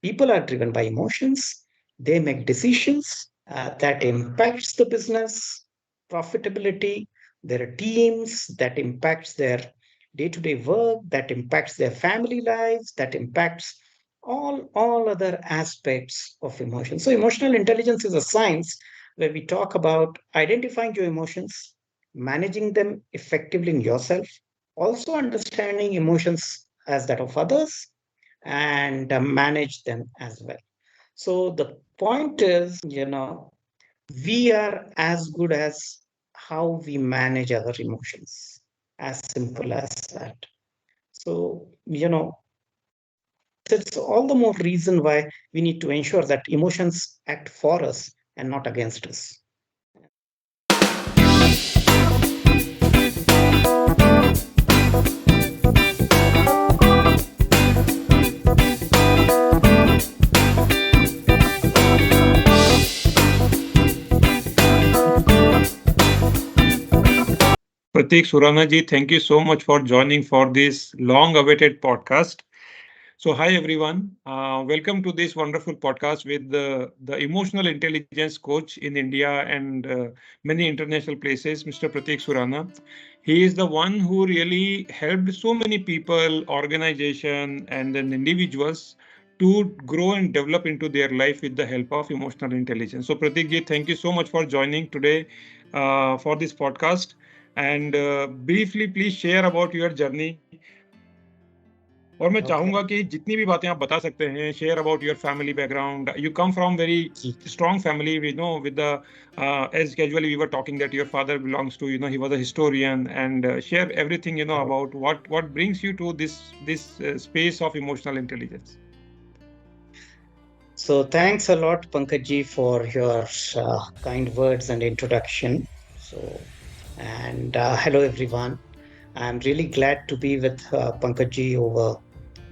People are driven by emotions. They make decisions that impacts the business profitability, their teams, that impacts their day-to-day work, that impacts their family lives, that impacts all other aspects of emotion. So emotional intelligence is a science where we talk about identifying your emotions, managing them effectively in yourself, also understanding emotions as that of others, and manage them as well. So the point is, we are as good as how we manage our emotions, as simple as that. So, it's all the more reason why we need to ensure that emotions act for us and not against us. Pratik Surana ji, thank you so much for joining for this long-awaited podcast. So, hi everyone. Welcome to this wonderful podcast with the emotional intelligence coach in India and many international places, Mr. Pratik Surana. He is the one who really helped so many people, organization, and then individuals to grow and develop into their life with the help of emotional intelligence. So, Pratik ji, thank you so much for joining today for this podcast. And briefly, please share about your journey. और मैं चाहूंगा Okay. कि जितनी भी बातें आप बता सकते हैं, share about your family background. You come from very strong family, with the as casually we were talking that your father belongs to, he was a historian, and share everything, about what brings you to this space of emotional intelligence. So thanks a lot, Pankaj, for your kind words and introduction. So, and hello, everyone. I'm really glad to be with Pankaj over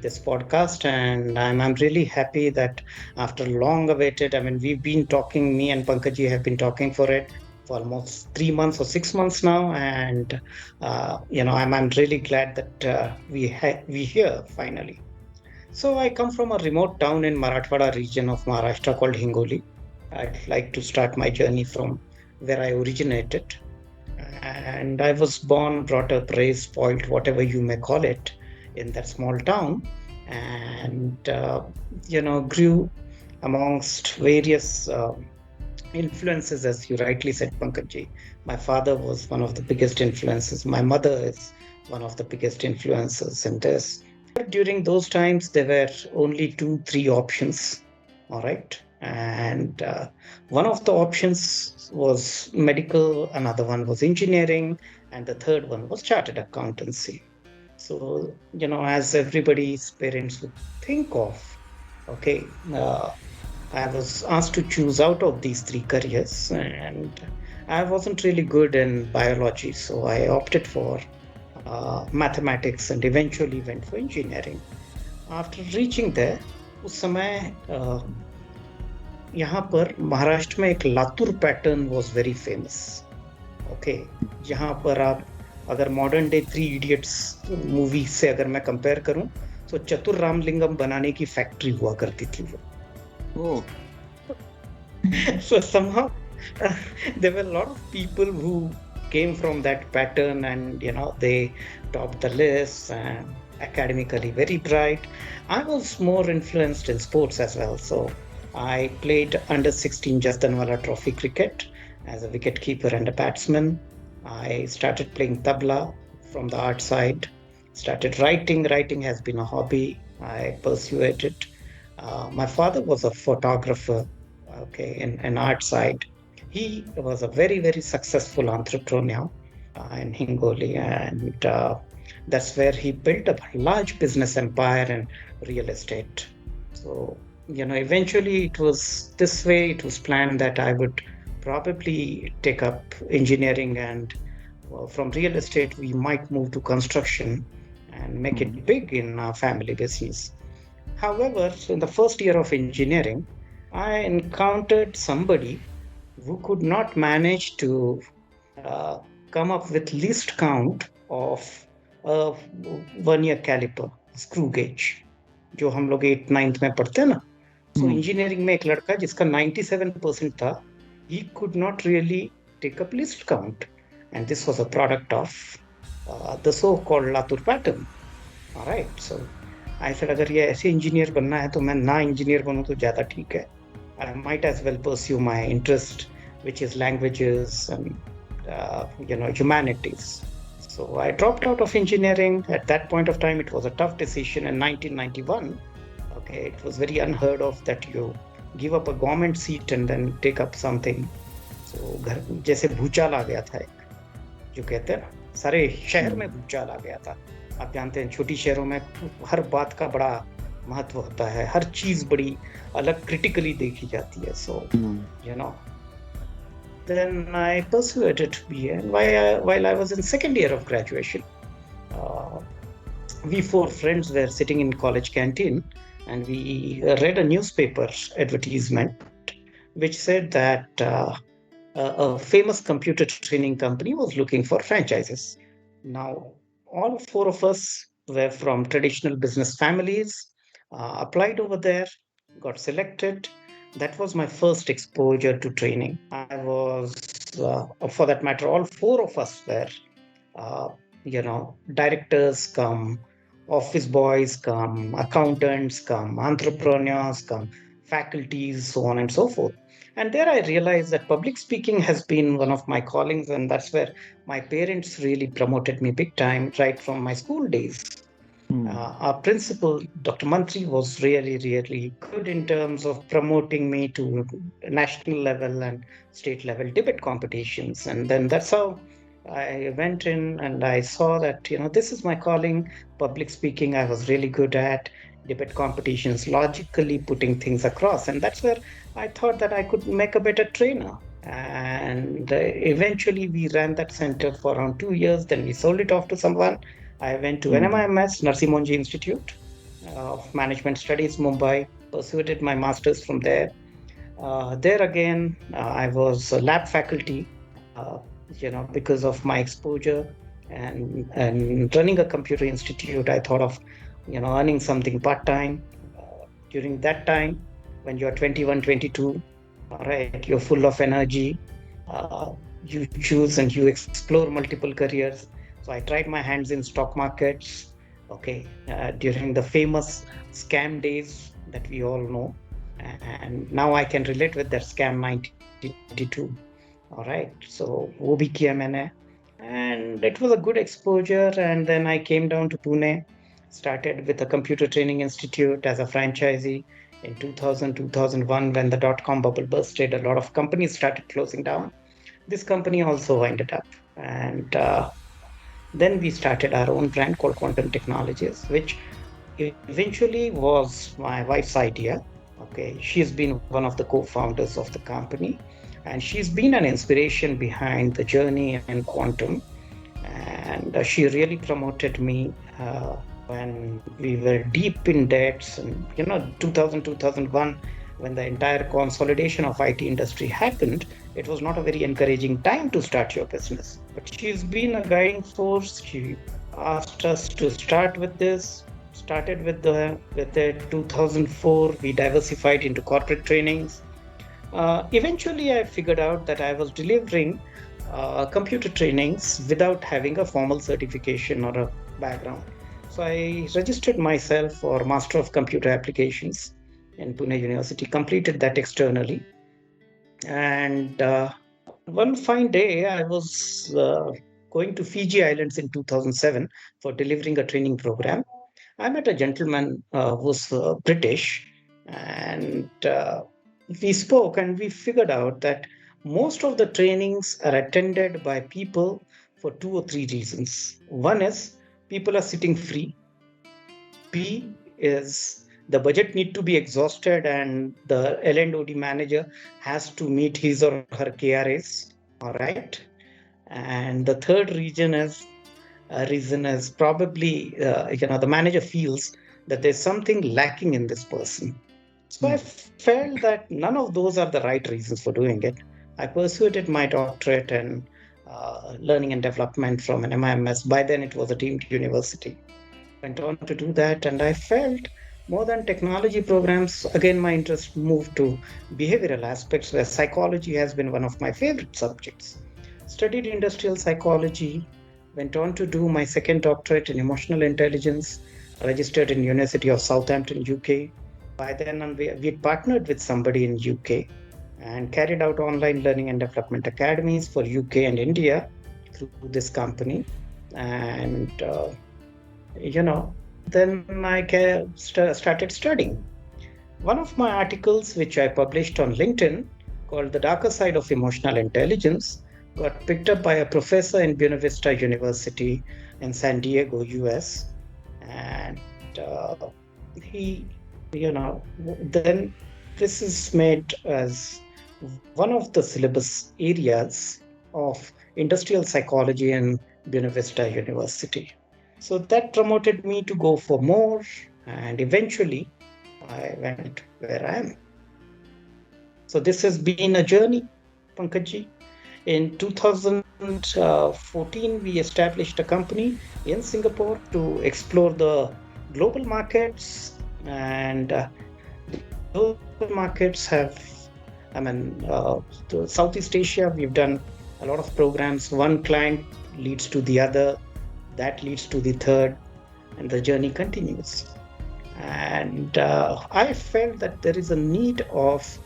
this podcast, and I'm really happy that after long awaited, I mean, we've been talking, me and Pankaj have been talking for it for almost 3 months or 6 months now, and I'm really glad that we here finally. So I come from a remote town in Marathwada region of Maharashtra called Hingoli. I'd like to start my journey from where I originated. And I was born, brought up, raised, spoiled, whatever you may call it, in that small town. And, grew amongst various influences, as you rightly said, Pankaj. My father was one of the biggest influences. My mother is one of the biggest influences in this. During those times, there were only two, three options. All right. And one of the options was medical, another one was engineering, and the third one was chartered accountancy. So, as everybody's parents would think of, okay, I was asked to choose out of these three careers, and I wasn't really good in biology, so I opted for mathematics and eventually went for engineering. After reaching there, उस समय यहाँ पर महाराष्ट्र में एक Latur pattern was very famous. Okay, जहाँ पर आप अगर modern day three idiots movie से अगर मैं कंपेयर करूं तो चतुर रामलिंगम बनाने की फैक्ट्री हुआ करती थी वो. So somehow there were a lot of people who came from that pattern, and they topped the list and academically very bright. I was more influenced in sports as well, so I played under 16 Jastanwala Trophy cricket as a wicket keeper and a batsman. I started playing tabla from the art side. Started writing. Writing has been a hobby. I pursued it. My father was a photographer, okay, in art side. He was a very, very successful entrepreneur in Hingoli, and that's where he built a large business empire in real estate. So, eventually it was this way, it was planned that I would probably take up engineering, and from real estate, we might move to construction and make it big in our family business. However, in the first year of engineering, I encountered somebody who could not manage to uh, come up with least count of a vernier caliper, screw gauge, जो हम लोग 8th 9th में पढ़ते हैं ना. So Hmm. engineering में एक लड़का जिसका 97% था, he could not really take up list count, and this was a product of the so-called Latour pattern. All right, so I said अगर ये ऐसे इंजीनियर बनना है तो मैं ना इंजीनियर बनूं तो ज्यादा ठीक है. I might as well pursue my interest, which is languages and humanities. So I dropped out of engineering. At that point of time, it was a tough decision in 1991. Okay, it was very unheard of that you give up a government seat and then take up something. So घर जैसे भूचाल आ गया था एक, जो कहते हैं ना, सारे शहर में Hmm. भूचाल आ गया था. आप जानते हैं छोटी शहरों में हर बात का बड़ा महत्व होता है, हर चीज बड़ी अलग क्रिटिकली देखी जाती है. सो Hmm. You know then I pursued it BA, and while I was in second year of graduation, uh, we four friends were sitting in college canteen, and we read a newspaper advertisement which said that a famous computer training company was looking for franchises. Now, all four of us were from traditional business families, applied over there, got selected. That was my first exposure to training. I was, for that matter, all four of us were, uh, directors come, office boys come, accountants come, entrepreneurs come, faculties, so on and so forth. And there I realized that public speaking has been one of my callings, and that's where my parents really promoted me big time right from my school days. Hmm. Our principal, Dr. Mantri, was really, really good in terms of promoting me to national level and state level debate competitions. And then that's how I went in and I saw that, this is my calling. Public speaking, I was really good at debate competitions, logically putting things across. And that's where I thought that I could make a better trainer. And eventually, we ran that center for around 2 years. Then we sold it off to someone. I went to Hmm. NMIMS, Narsimhanji Institute of Management Studies, Mumbai, pursued my master's from there. There again, I was a lab faculty, because of my exposure and running a computer institute. I thought of, earning something part time. During that time, when you're 21, 22, all right, you're full of energy. You choose and you explore multiple careers. So I tried my hands in stock markets. Okay, during the famous scam days that we all know, and now I can relate with that scam 1992. All right, so वो भी किया मैंने, and it was a good exposure. And then I came down to Pune, started with a computer training institute as a franchisee in 2000 2001 when the dot-com bubble bursted. A lot of companies started closing down. This company also ended up, and then we started our own brand called Quantum Technologies, which eventually was my wife's idea. Okay, she's been one of the co-founders of the company, and she's been an inspiration behind the journey in quantum. And she really promoted me when we were deep in debts, and 2000 2001, when the entire consolidation of IT industry happened. It was not a very encouraging time to start your business, but she's been a guiding force. She asked us to start with this, started with the 2004. We diversified into corporate trainings. Eventually, I figured out that I was delivering computer trainings without having a formal certification or a background. So I registered myself for Master of Computer Applications in Pune University, completed that externally. And one fine day, I was going to Fiji Islands in 2007 for delivering a training program. I met a gentleman who's British, and we spoke and we figured out that most of the trainings are attended by people for two or three reasons. One is people are sitting free. B is the budget need to be exhausted and the L&OD manager has to meet his or her KRAs. All right. And the third reason is probably the manager feels that there's something lacking in this person. So I Hmm. felt that none of those are the right reasons for doing it. I pursued my doctorate in learning and development from an MIMS. By then, it was a deemed university. Went on to do that, and I felt More than technology programs, again, my interest moved to behavioral aspects where psychology has been one of my favorite subjects. Studied industrial psychology, went on to do my second doctorate in emotional intelligence, registered in University of Southampton, UK. By then, we partnered with somebody in UK and carried out online learning and development academies for UK and India through this company. And then I started studying. One of my articles, which I published on LinkedIn, called The Darker Side of Emotional Intelligence, got picked up by a professor in Buena Vista University in San Diego, US. And he, then this is made as one of the syllabus areas of industrial psychology in Buena Vista University. So that promoted me to go for more, and eventually I went where I am. So this has been a journey, Pankajji. In 2014, we established a company in Singapore to explore the global markets, and those markets have, to Southeast Asia, we've done a lot of programs. One client leads to the other, that leads to the third, and the journey continues. And I felt that there is a need of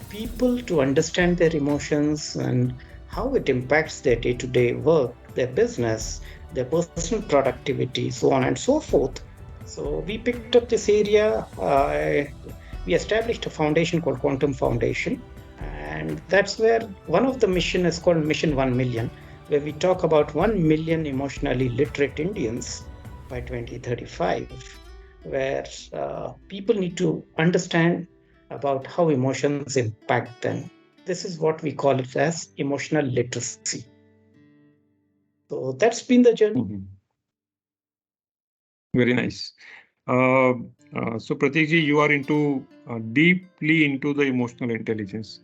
people to understand their emotions and how it impacts their day to day work, their business, their personal productivity, so on and so forth. So we picked up this area. We established a foundation called Quantum Foundation. And that's where one of the mission is called Mission 1 Million, where we talk about 1 million emotionally literate Indians by 2035, where people need to understand about how emotions impact them. This is what we call it as emotional literacy. So that's been the journey. Very nice. Uh, so Pratikji, you are deeply into the emotional intelligence.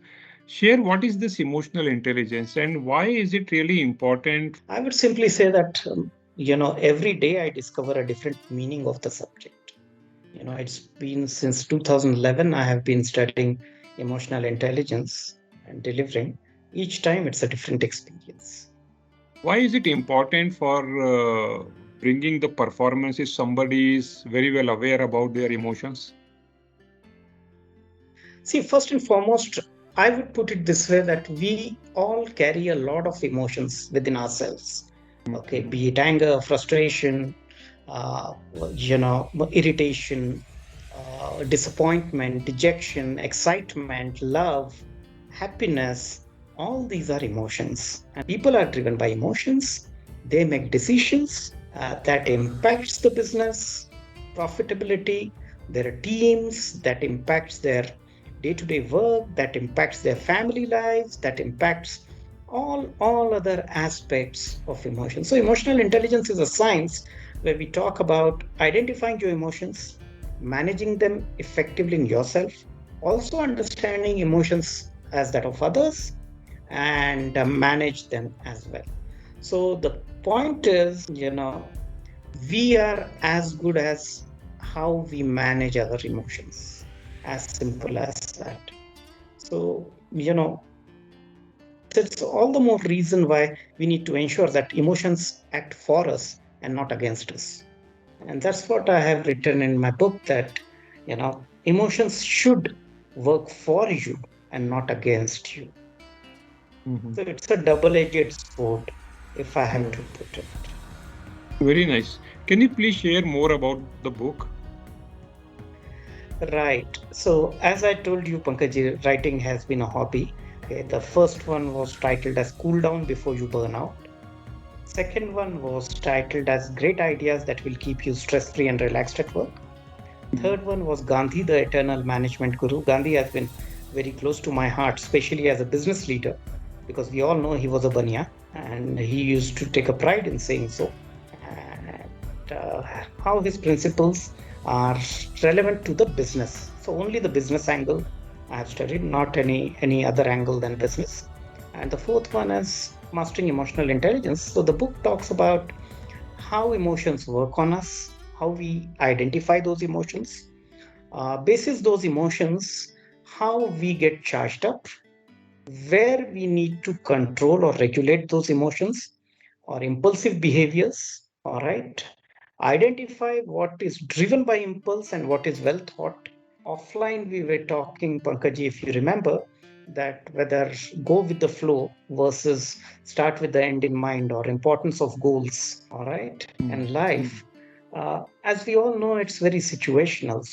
Share what is this emotional intelligence and why is it really important? I would simply say that every day I discover a different meaning of the subject. It's been since 2011 I have been studying emotional intelligence and delivering. Each time it's a different experience. Why is it important for bringing the performance if somebody is very well aware about their emotions? See, first and foremost, I would put it this way that we all carry a lot of emotions within ourselves. Okay, be it anger, frustration, uh, irritation, disappointment, dejection, excitement, love, happiness. All these are emotions, and people are driven by emotions. They make decisions that impacts the business profitability. There are teams that impacts their day-to-day work, that impacts their family lives, that impacts all other aspects of emotion. So emotional intelligence is a science where we talk about identifying your emotions, managing them effectively in yourself, also understanding emotions as that of others, and manage them as well. So the point is, we are as good as how we manage our emotions, as simple as that. So, it's all the more reason why we need to ensure that emotions act for us and not against us. And that's what I have written in my book, that, emotions should work for you and not against you. So it's a double-edged sword, if I have to put it. Very nice. Can you please share more about the book? Right. So as I told you, Pankaj, writing has been a hobby. Okay, the first one was titled as Cool Down Before You Burn Out. Second one was titled as Great Ideas That Will Keep You Stress-Free and Relaxed at Work. Third one was Gandhi, the Eternal Management Guru. Gandhi has been very close to my heart, especially as a business leader, because we all know he was a banya and he used to take a pride in saying so. And how his principles are relevant to the business. So only the business angle I have studied, not any other angle than business. And the fourth one is Mastering Emotional Intelligence. So the book talks about how emotions work on us, how we identify those emotions, basis those emotions, how we get charged up, where we need to control or regulate those emotions or impulsive behaviors. All right. Identify what is driven by impulse and what is well thought. Offline, we were talking, Pankaji, if you remember, that whether go with the flow versus start with the end in mind or importance of goals. All right. Mm, And mm. life. As we all know, it's very situational.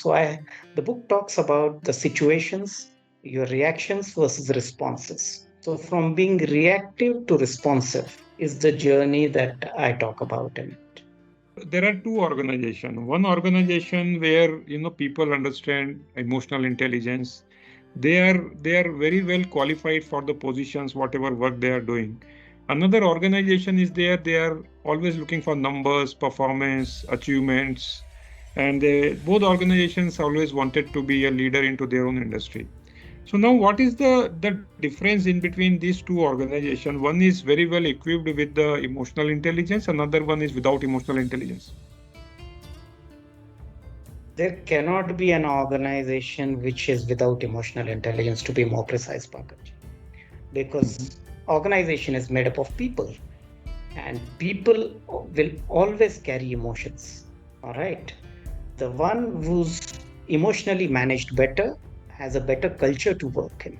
The book talks about the situations, your reactions versus responses. So, from being reactive to responsive is the journey that I talk about in it. There are two organizations. One organization where people understand emotional intelligence. They are very well qualified for the positions, whatever work they are doing. Another organization is there. They are always looking for numbers, performance, achievements, and both organizations always wanted to be a leader into their own industry. So now, what is the difference in between these two organizations? One is very well equipped with the emotional intelligence. Another one is without emotional intelligence. There cannot be an organization which is without emotional intelligence, to be more precise, Pankaj, Mhm. because organization is made up of people, and people will always carry emotions. All right. The one who's emotionally managed better has a better culture to work in.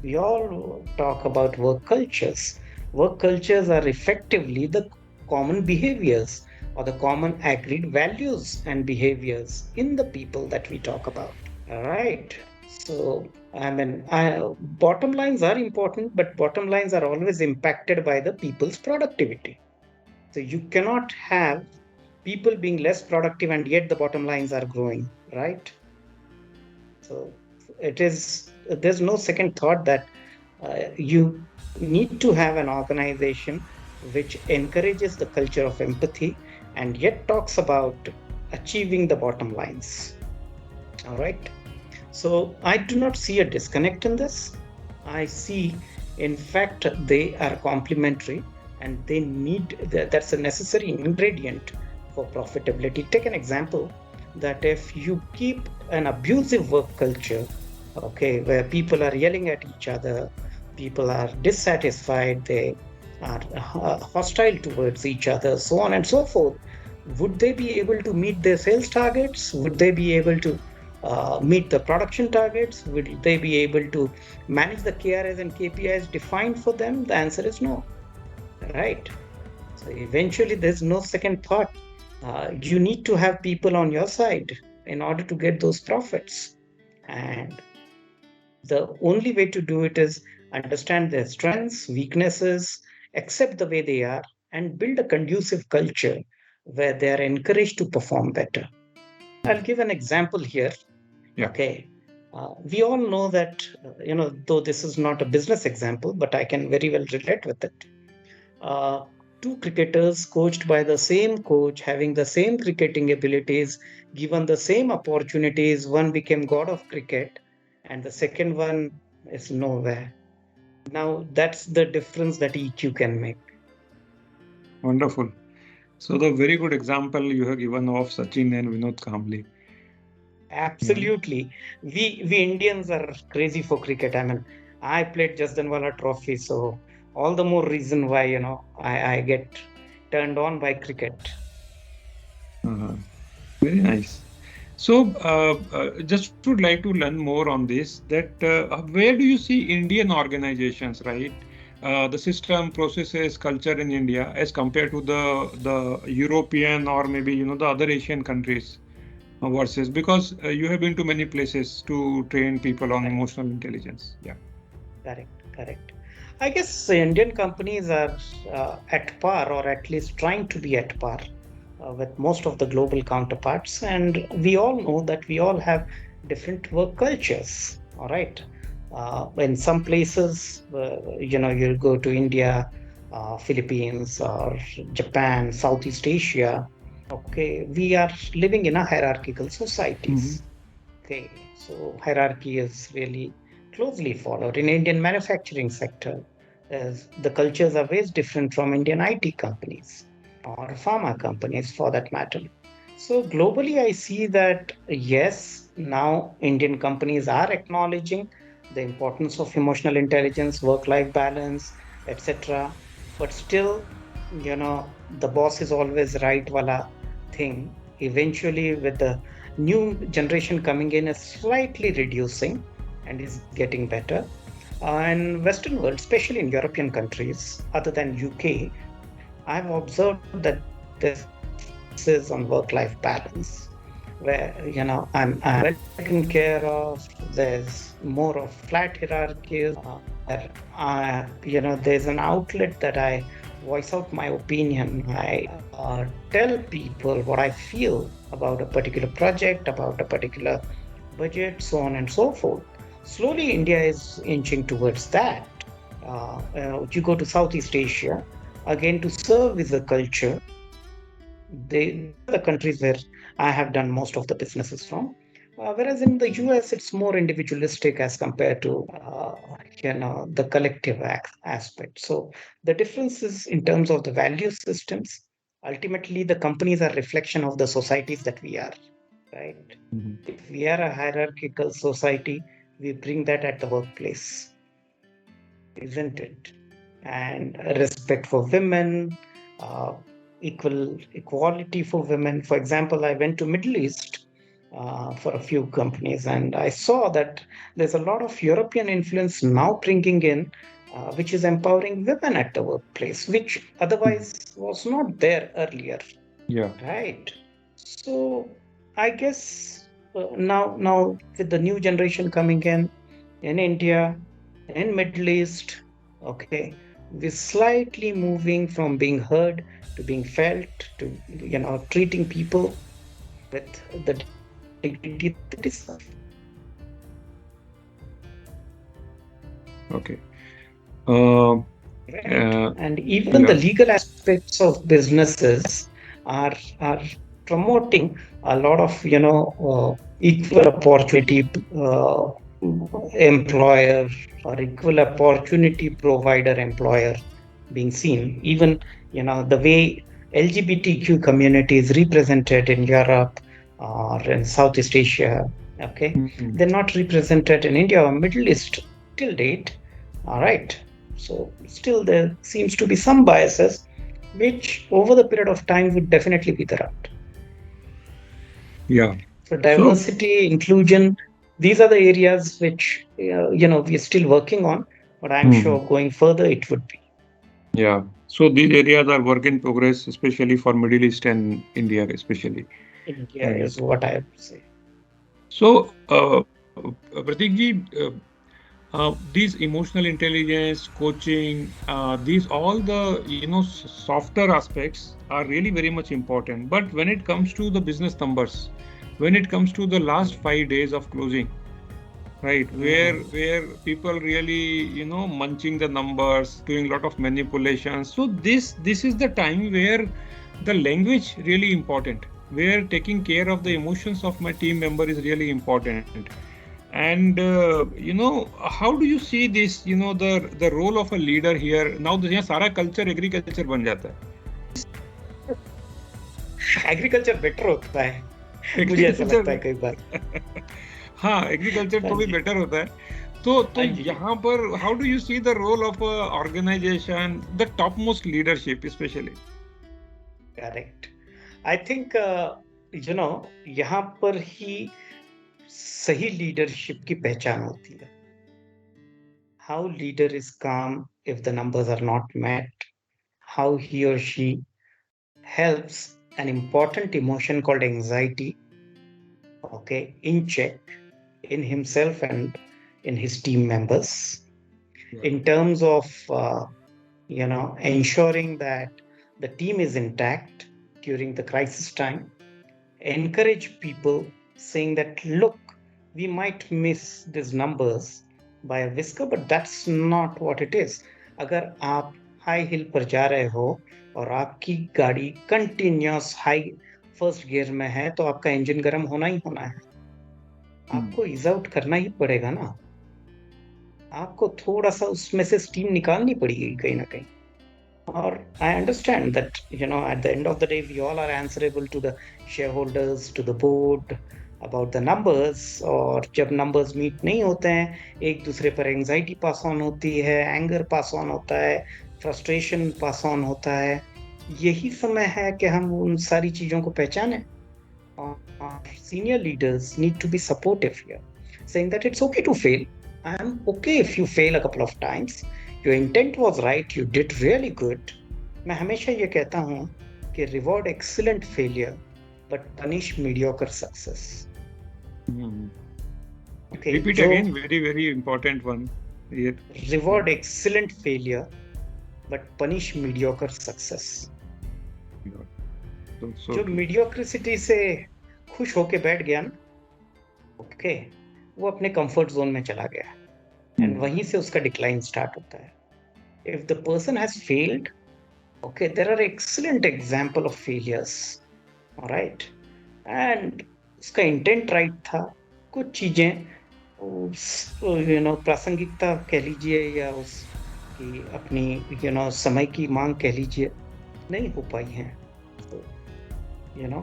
We all talk about work cultures. Work cultures are effectively the common behaviors or the common agreed values and behaviors in the people that we talk about. All right. So, bottom lines are important, but bottom lines are always impacted by the people's productivity. So, you cannot have people being less productive and yet the bottom lines are growing, right? So, there's no second thought that you need to have an organization which encourages the culture of empathy and yet talks about achieving the bottom lines. All right. So I do not see a disconnect in this. I see, in fact, they are complementary and that's a necessary ingredient for profitability. Take an example that if you keep an abusive work culture, okay, where people are yelling at each other, people are dissatisfied, they are hostile towards each other, so on and so forth, would they be able to meet their sales targets? Would they be able to meet the production targets? Will they be able to manage the KRS and KPIs defined for them? The answer is no, right? So eventually, there's no second thought. You need to have people on your side in order to get those profits. And the only way to do it is understand their strengths, weaknesses, accept the way they are, and build a conducive culture where they are encouraged to perform better. I'll give an example here. Yeah. Okay. We all know that, though this is not a business example, but I can very well relate with it. Uh, Two cricketers coached by the same coach, having the same cricketing abilities, given the same opportunities, one became god of cricket, and the second one is nowhere. Now, that's the difference that EQ can make. Wonderful. So the very good example you have given of Sachin and Vinod Kambli. Yeah. Absolutely. We Indians are crazy for cricket. I mean, I played Jasdanwala Trophy, so all the more reason why, I get turned on by cricket. Uh-huh. Very nice. So, just would like to learn more on this. That where do you see Indian organizations, right? The system, processes, culture in India as compared to the European or maybe the other Asian countries versus because you have been to many places to train people on Correct, emotional intelligence. Yeah. correct. I guess Indian companies are at par, or at least trying to be at par with most of the global counterparts. And we all know that we all have different work cultures. All right. In some places, you go to India, Philippines, or Japan, Southeast Asia. Okay. We are living in a hierarchical Mhm. societies. Okay. So hierarchy is really closely followed in Indian manufacturing sector. As the cultures are very different from Indian IT companies or pharma companies for that matter. So globally, I see that yes, now Indian companies are acknowledging the importance of emotional intelligence, work-life balance, etc. But still, the boss is always right, wala thing. Eventually, with the new generation coming in, is slightly reducing and is getting better. In Western world, especially in European countries, other than UK, I've observed that there's a lot of emphasis on work-life balance, where I'm well taken care of. There's more of flat hierarchies, where there's an outlet that I voice out my opinion. I tell people what I feel about a particular project, about a particular budget, so on and so forth. Slowly, India is inching towards that. You go to Southeast Asia, again, to serve is a culture. These are the countries where I have done most of the businesses from. Whereas in the US, it's more individualistic as compared to the collective aspect. So the difference is in terms of the value systems. Ultimately, the companies are reflection of the societies that we are, right? Mhm. If we are a hierarchical society, we bring that at the workplace, isn't it? And respect for women, uh, equal equality for women. For example, I went to Middle East for a few companies, and I saw that there's a lot of European influence now bringing in, which is empowering women at the workplace, which Mhm. otherwise was not there earlier, Yeah. right? So I guess now with the new generation coming in India, in Middle East, okay, we're slightly moving from being heard to being felt to treating people with the dignity that they deserve, Okay. Uh, right? And even the yeah. legal aspects of businesses are promoting a lot of equal opportunity employer or equal opportunity provider employer being seen. Even the way LGBTQ community is represented in Europe or in Southeast Asia, okay, Mhm. they're not represented in India or Middle East till date. All right. So still there seems to be some biases, which over the period of time would definitely be there. Yeah. So So, diversity, inclusion, these are the areas which we are still working on, but I'm mhm. sure going further it would be. Yeah. So these areas are work in progress, especially for Middle East and India, especially. India Right. is what I would say. So, Pratik ji, these emotional intelligence, coaching, these all the softer aspects are really very much important. But when it comes to the business numbers, when it comes to the last 5 days of closing, right, where Mhm. people really munching the numbers, doing a lot of manipulations. So this is the time where the language really important, where taking care of the emotions of my team member is really important. And how do you see this, the role of a leader here now? यहाँ सारा culture agriculture बन जाता है. Agriculture better होता है, मुझे ऐसा लगता है एग्रीकल्चर. कई बार। हाँ, एग्रीकल्चर हाँ तो भी जी, बेटर होता है. तो हाँ जी, यहाँ पर how do you see the role of organization, the top most leadership specially. Correct. I think यहाँ पर ही सही लीडरशिप की पहचान होती है। How leader is calm if the numbers are not met, how he or she helps an important emotion called anxiety, okay, in check in himself and in his team members, in terms of ensuring that the team is intact during the crisis time, encourage people saying that, look, we might miss these numbers by a whisker, but that's not what it is. अगर आप high heel पर जा रहे हो और आपकी गाड़ी continuous high first gear में है, तो आपका इंजन गर्म होना ही होना है। आपको ईज आउट करना ही पड़ेगा ना। आपको थोड़ा सा उसमें से स्टीम निकालनी पड़ेगी कहीं ना कहीं। Or I understand that, at the end of the day, we all are answerable to the shareholders, to the board about the numbers. और जब numbers meet नहीं होते हैं, एक दूसरे पर एंजाइटी पास ऑन होती है, एंगर पास ऑन होता है, फ्रस्ट्रेशन पास ऑन होता है. यही समय है कि हम उन सारी चीजों को पहचानें. Our senior leaders need to be supportive here, saying that it's okay to fail. I'm okay if you fail a couple of times. Your intent was right, you did really good. मैं हमेशा ये कहता हूँ कि reward excellent failure, but punish mediocre success. Hmm. Okay, Repeat जो again, very, very important one here. reward excellent failure, but punish mediocre success. So जो true. mediocrity से खुश होके बैठ गया ना, ओके, वो अपने कंफर्ट जोन में चला गया. And Hmm. वहीं से उसका डिक्लाइन स्टार्ट होता है. If the person has failed, okay, there are excellent example of failures, all right, and उसका इंटेंट राइट था. कुछ चीजें प्रासंगिकता कह लीजिए या उसकी अपनी समय की मांग कह लीजिए, नहीं हो पाई हैं. तो यू नो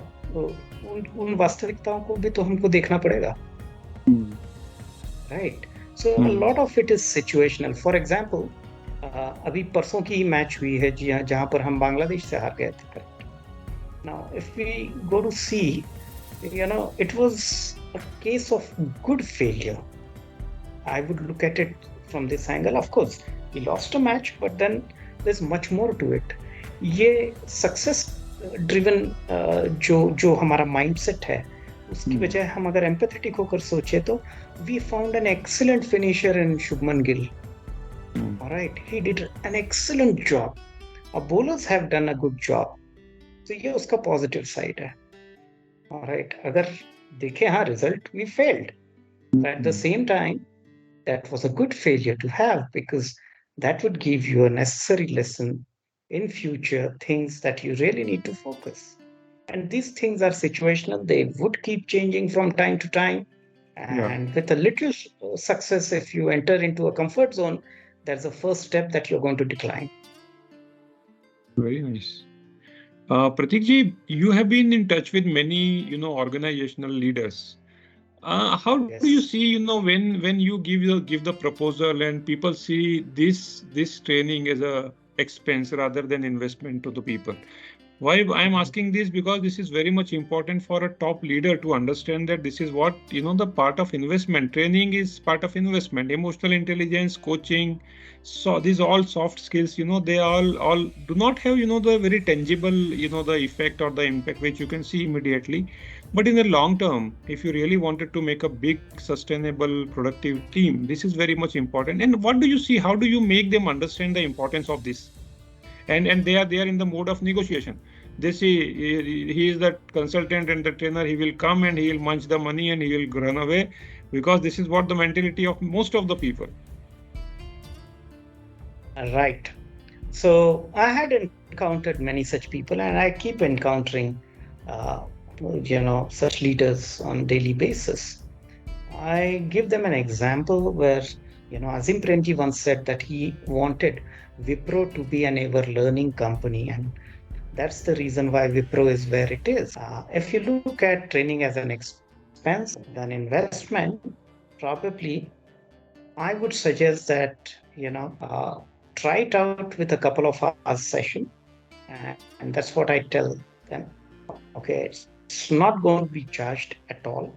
उन वास्तविकताओं को भी तो हमको देखना पड़ेगा, Hmm. Right. So a Hmm. Lot of it is situational. For example, अभी परसों की मैच हुई है जी, जहां पर हम बांग्लादेश से हार गए थे. Now if we go to see, it was a case of good failure. I would look at it from this angle. Of course, we lost a match, but then there's much more to it. ये success driven जो जो हमारा mindset है, उसकी Hmm. बजाय हम अगर empathetic होकर सोचे तो we found an excellent finisher in Shubman Gill. Hmm. Alright, he did an excellent job. अब bowlers have done a good job. तो ये उसका पॉजिटिव साइड है. ऑलराइट, अगर देखें, हाँ, result we failed, at the Hmm. same time that was a good failure to have, because that would give you a necessary lesson in future, things that you really need to focus. And these things are situational, they would keep changing from time to time. Yeah, And with a little success, if you enter into a comfort zone, that's the first step that you're going to decline. very nice. Pratik ji, you have been in touch with many, organizational leaders. How do you see, Yes. when you give the proposal and people see this training as a expense rather than investment to the people? Why I am Mhm. asking this, because this is very much important for a top leader to understand that this is what, the part of investment. Training is part of investment. Emotional intelligence, coaching, so these all soft skills, they all do not have, the very tangible, the effect or the impact which you can see immediately. But in the long term, if you really wanted to make a big, sustainable, productive team, this is very much important. And what do you see? How do you make them understand the importance of this? And they are in the mode of negotiation. They see he is the consultant and the trainer. He will come and he will munch the money and he will run away, because this is what the mentality of most of the people. Right. So I had encountered many such people, and I keep encountering, uh, such leaders on daily basis. I give them an example where, Azim Premji once said that he wanted Wipro to be an ever-learning company, and that's the reason why Wipro is where it is. If you look at training as an expense, than investment, probably I would suggest that, try it out with a couple of hours session, and that's what I tell them. Okay, it's not going to be charged at all.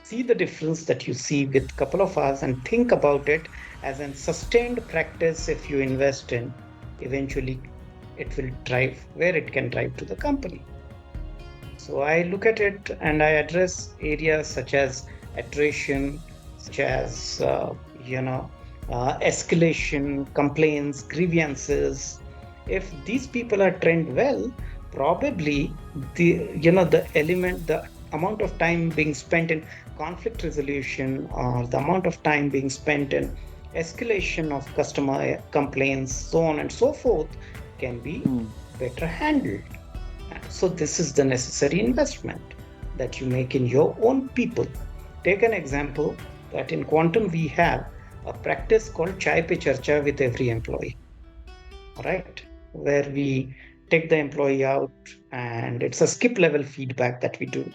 See the difference that you see with couple of hours and think about it as an sustained practice. If you invest in, eventually it will drive where it can drive to the company. So I look at it and I address areas such as attrition, such as escalation, complaints, grievances. If these people are trained well, probably the element, the amount of time being spent in conflict resolution, or the amount of time being spent in escalation of customer complaints, so on and so forth, can be Hmm. better handled. So this is the necessary investment that you make in your own people. Take an example that in quantum we have a practice called chai pe charcha with every employee. All right. where we take the employee out, and it's a skip level feedback that we do.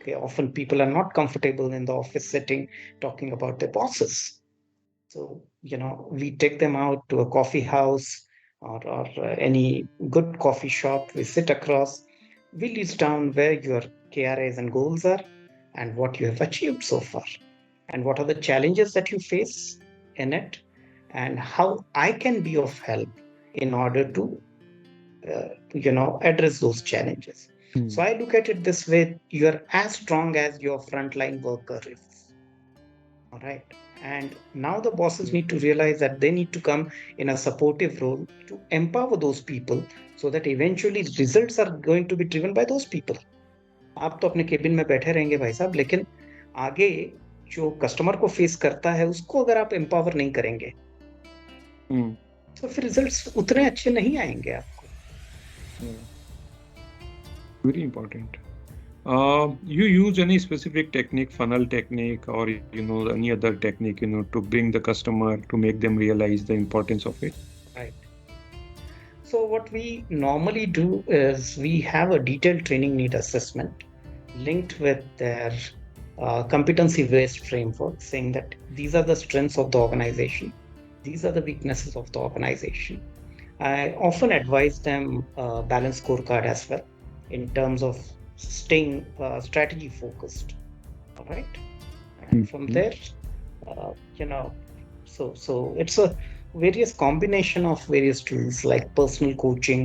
Okay, often people are not comfortable in the office setting talking about their bosses. So, we take them out to a coffee house, or any good coffee shop. We sit across, we list down where your KRAs and goals are, and what you have achieved so far, and what are the challenges that you face in it, and how I can be of help in order to, address those challenges. So Hmm. I look at it this way: you're as strong as your frontline worker is. All right. And now the bosses need to realize that they need to come in a supportive role to empower those people, so that eventually results are going to be driven by those people. आप तो अपने cabin में बैठे रहेंगे भाई साहब, लेकिन आगे जो कस्टमर को फेस करता है उसको अगर आप एम्पावर नहीं करेंगे, Hmm. तो फिर रिजल्ट्स उतने अच्छे नहीं आएंगे आपको. Yeah. Very important. You use any specific technique, funnel technique, or any other technique, to bring the customer to make them realize the importance of it? Right. So what we normally do is we have a detailed training need assessment linked with their competency-based framework, saying that these are the strengths of the organization, these are the weaknesses of the organization. I often advise them balance scorecard as well, in terms of staying strategy focused. All right, and from Mhm. there, uh, you know, so it's a various combination of various tools like personal coaching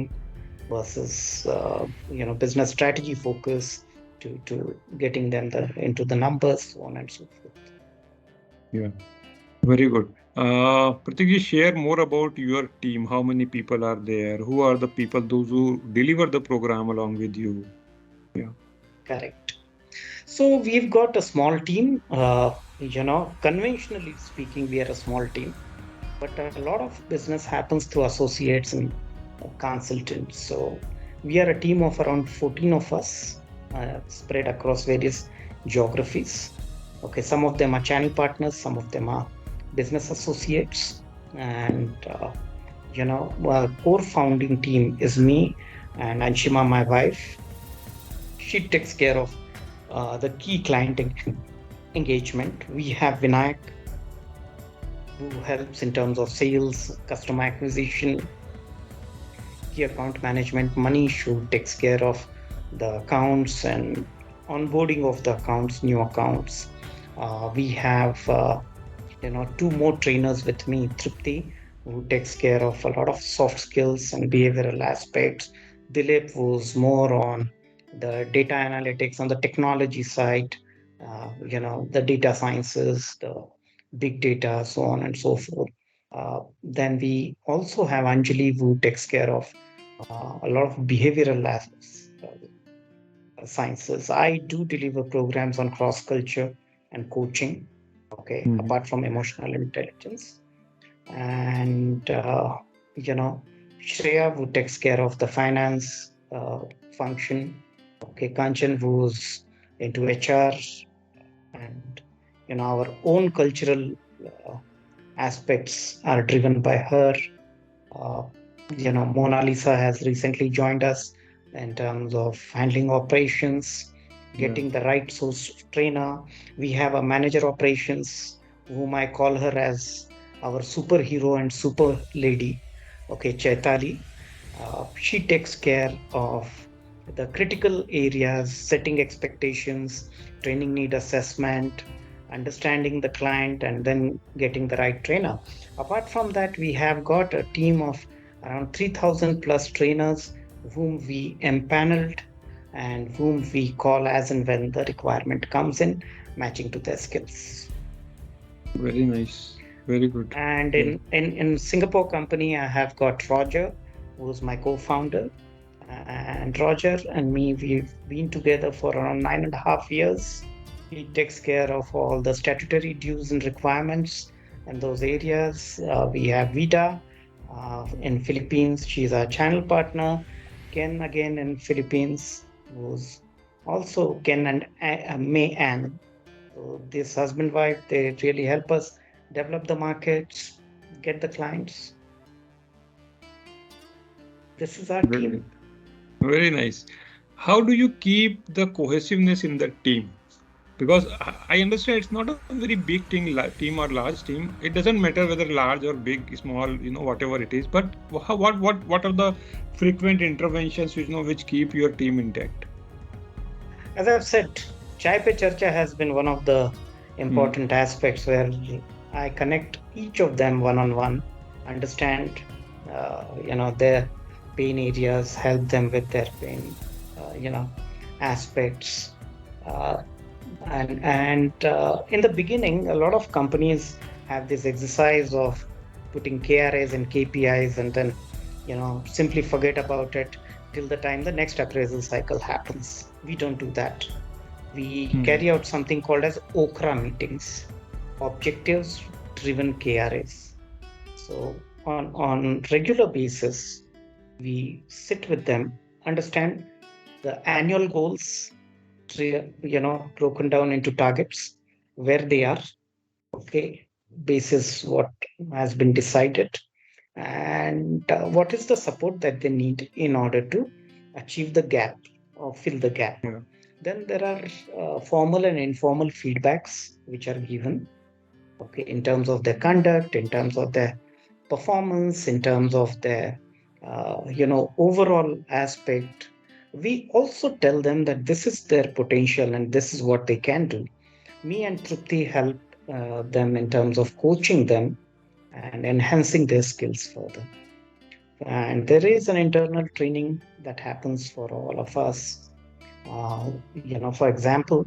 versus business strategy focus, to getting them into the numbers, so on and so forth. Yeah, very good. Pratik ji, share more about your team. How many people are there? Who are the people, those who deliver the program along with you? Yeah. Correct. So we've got a small team. Conventionally speaking, we are a small team, but a lot of business happens through associates and consultants. So we are a team of around 14 of us, spread across various geographies. Okay, some of them are channel partners, some of them are business associates, and core founding team is me and Anshima, my wife. She takes care of the key client engagement. We have Vinayak, who helps in terms of sales, customer acquisition, key account management. Manish, who takes care of the accounts and onboarding of the accounts, new accounts. We have two more trainers with me, Tripti, who takes care of a lot of soft skills and behavioral aspects. Dilip was more on the data analytics on the technology side, the data sciences, the big data, so on and so forth. Then we also have Anjali, who takes care of a lot of behavioral sciences. I do deliver programs on cross culture and coaching, okay, Mhm. apart from emotional intelligence. And, Shreya, who takes care of the finance function, okay, Kanchan, who's into HR, and, our own cultural uh, aspects are driven by her. Uh, Mona Lisa has recently joined us in terms of handling operations, Yeah. getting the right source trainer. We have a manager operations, whom I call her as our superhero and super lady. Okay, Chaitali. She takes care of the critical areas, setting expectations, training need assessment, understanding the client, and then getting the right trainer. Apart from that, we have got a team of around 3,000 plus trainers, whom we empaneled and whom we call as and when the requirement comes in, matching to their skills. Very nice. Very good. And Yeah. in Singapore company, I have got Roger, who's my co-founder. And Roger and me, we've been together for around 9.5 years. He takes care of all the statutory dues and requirements in those areas. We have Vida in Philippines. She's our channel partner. Ken again in Philippines, who's also Ken and May Ann. So this husband wife, they really help us develop the markets, get the clients. This is our Very, team. very nice. How do you keep the cohesiveness in the team? Because I understand it's not a very big team or large team. It doesn't matter whether large or big, small, whatever it is. But what are the frequent interventions which keep your team intact? As I've said, Chai Pe Charcha has been one of the Hmm. important aspects where I connect each of them one on one, understand, their pain areas, help them with their pain, aspects. Uh, and in the beginning, a lot of companies have this exercise of putting KRAs and KPIs, and then simply forget about it till the time the next appraisal cycle happens. We don't do that. We Hmm. carry out something called as okra meetings, objectives driven KRAs. So on regular basis, we sit with them, understand the annual goals, broken down into targets, where they are, okay, basis what has been decided, and what is the support that they need in order to achieve the gap or fill the gap. Yeah. Then there are formal and informal feedbacks which are given, okay, in terms of their conduct, in terms of their performance, in terms of their overall aspect. We also tell them that this is their potential and this is what they can do. Me and Trupti help them in terms of coaching them and enhancing their skills further. And there is an internal training that happens for all of us. For example,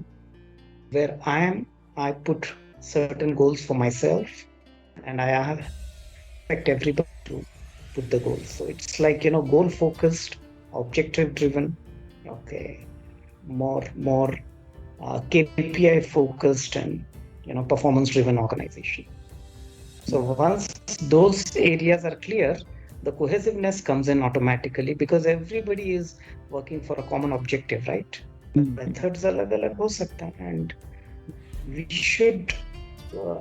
where I put certain goals for myself, and I have expect everybody to put the goals. So it's like goal focused, objective driven. Okay, more KPI focused and performance driven organization. So once those areas are clear, the cohesiveness comes in automatically because everybody is working for a common objective, right? Hmm. Methods अलग अलग हो सकता है, and we should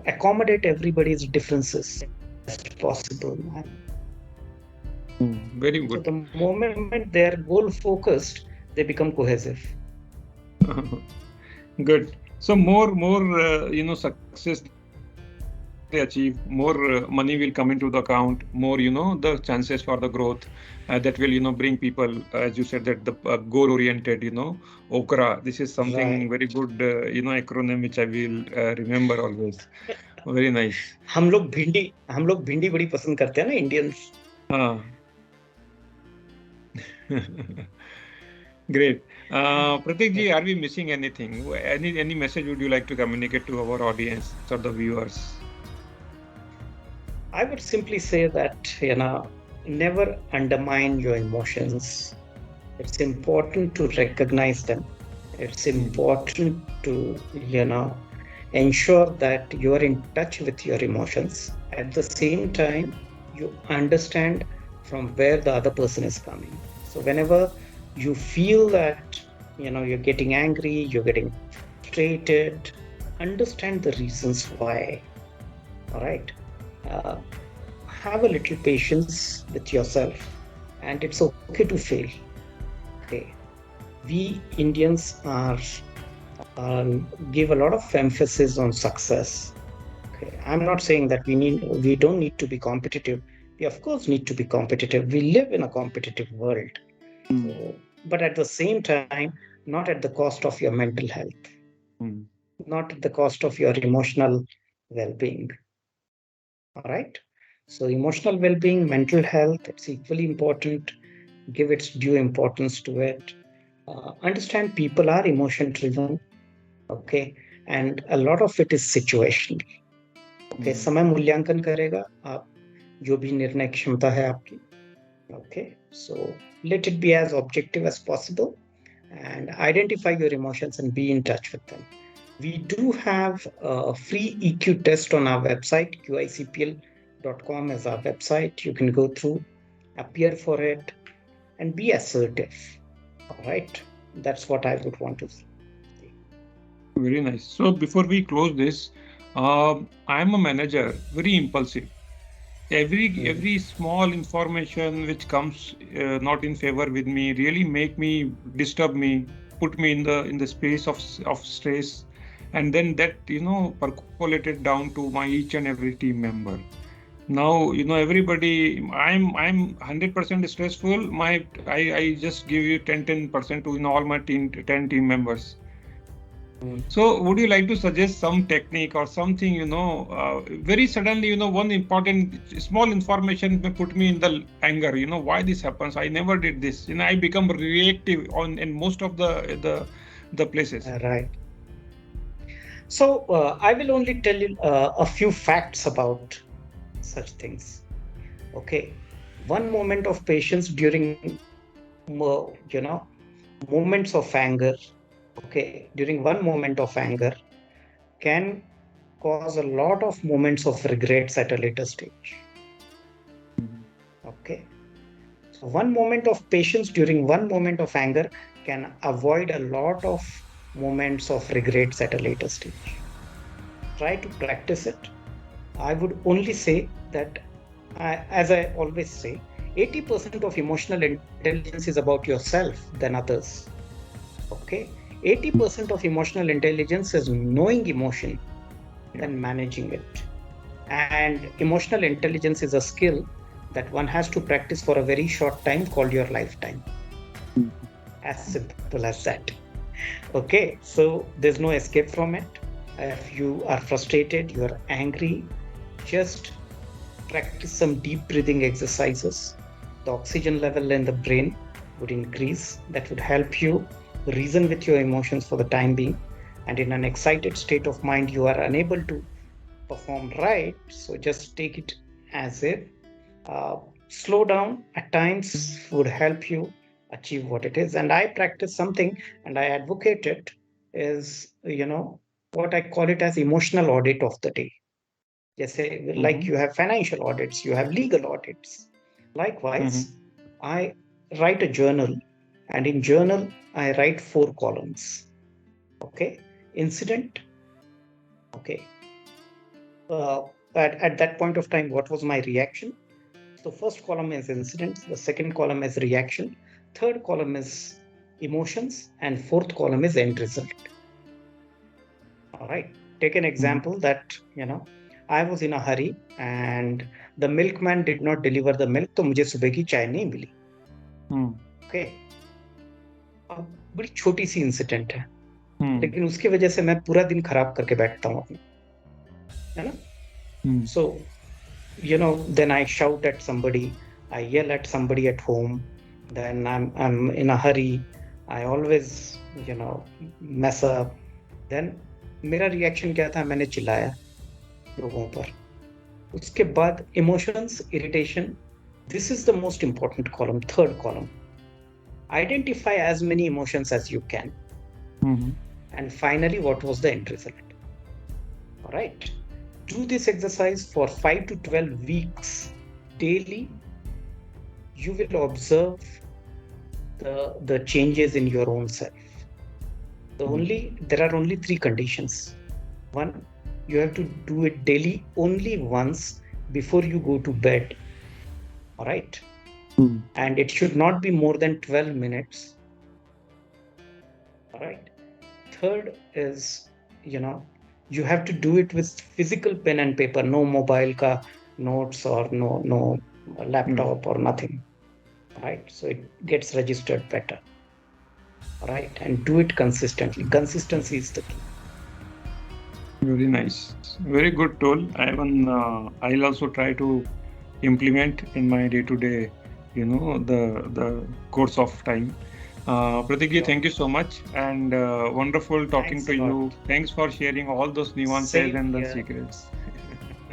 accommodate everybody's differences best possible. And Very so good. the moment they are goal focused, they become cohesive. Good. So more success they achieve, more money will come into the account, more the chances for the growth. That will bring people, as you said, that the goal oriented, okra. This is something very Right. good, acronym which I will remember always. Very nice. हम लोग भिंडी बड़ी पसंद करते हैं ना Indians. Ah. Great. Pratik ji, are we missing anything? Any message would you like to communicate to our audience or the viewers? I would simply say that, never undermine your emotions. It's important to recognize them. It's Hmm. important to, ensure that you are in touch with your emotions. At the same time, you understand from where the other person is coming. So whenever you feel that, you're getting angry, you're getting frustrated, understand the reasons why. All right. Uh, have a little patience with yourself, and it's okay to fail. Okay, we Indians are give a lot of emphasis on success. Okay, I'm not saying that we don't need to be competitive. We of course need to be competitive. We live in a competitive world. Hmm. So, but at the same time, not at the cost of your mental health, Hmm. not at the cost of your emotional well-being. All right. So emotional well-being, mental health, it's equally important. Give its due importance to it. Understand people are emotion driven. Okay, and a lot of it is situational. Okay, Hmm. समय मूल्यांकन करेगा आप जो भी निर्णय क्षमता है आपकी. Okay, so let it be as objective as possible and identify your emotions and be in touch with them. We do have a free EQ test on our website, qicpl.com is our website. You can go through, appear for it, and be assertive. All right, that's what I would want to say. Very nice. So before we close this, I am a manager, very impulsive. mm, Every small information which comes not in favor with me really make me disturb me, put me in the space of stress, and then that percolated down to my each and every team member. Now everybody, I'm 100% stressful. I just give you 10% to all my team 10 team members. mm. So, would you like to suggest some technique or something, very suddenly, one important small information may put me in the anger, why this happens? I never did this. I become reactive on in most of the places. Right. So I will only tell you a few facts about such things. Okay. One moment of patience during, moments of anger. Okay. During one moment of anger can cause a lot of moments of regrets at a later stage. Mhm. Okay. So one moment of patience during one moment of anger can avoid a lot of moments of regrets at a later stage. Try to practice it. I would only say that, as I always say, 80% of emotional intelligence is about yourself than others. Okay. 80% of emotional intelligence is knowing emotion Yeah. than managing it. And emotional intelligence is a skill that one has to practice for a very short time called your lifetime. Mhm. As simple as that. Okay. So there's no escape from it. If you are frustrated, you are angry, just practice some deep breathing exercises. The oxygen level in the brain would increase. That would help you reason with your emotions for the time being. And in an excited state of mind, you are unable to perform right. So just take it as if uh, slow down at times would help you achieve what it is. And I practice something and I advocate it is, what I call it as emotional audit of the day. Just say, like Mhm. you have financial audits, you have legal audits. Mhm. Likewise, I write a journal, and in journal, I write 4 columns. Okay. Incident. Okay. Uh, at that point of time, what was my reaction? So first column is incident, the second column is reaction, third column is emotions, and fourth column is end result. All right. Take an Mhm. example that, I was in a hurry and the milkman did not deliver the milk, तो मुझे सुबह की चाय नहीं मिली. Mhm. Okay. अब बड़ी छोटी सी incident है, Mhm. लेकिन उसकी वजह से मैं पूरा दिन खराब करके बैठता हूँ अपना, है ना? Mhm. So, then I shout at somebody, I yell at somebody at home, then I'm in a hurry, I always, mess up. Then मेरा रिएक्शन क्या था, मैंने चिल्लाया लोगों पर. उसके बाद emotions, irritation. This is the most important column, third column. Identify as many emotions as you can. Mhm. And finally, what was the end result? All right. Do this exercise for 5 to 12 weeks daily. You will observe the changes in your own self. There are only 3 conditions. One, you have to do it daily only once before you go to bed. All right. Mhm. And it should not be more than 12 minutes. All right. Third is, you know, you have to do it with physical pen and paper, no mobile ka notes or no Mhm. laptop or nothing. Right. So it gets registered better. Right. And do it consistently. Consistency is the key. Very nice. Very good tool. I'll also try to implement in my day-to-day, the course of time. Pratikji, Sure. thank you so much, and wonderful talking Thanks to a lot. you. Thanks for sharing all those nuances Same and the here. secrets.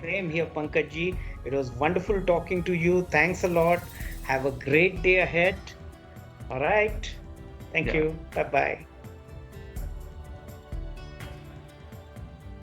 Same here, Pankaj ji. It was wonderful talking to you. Thanks a lot. Have a great day ahead. All right. Thank Yeah. you. Bye bye.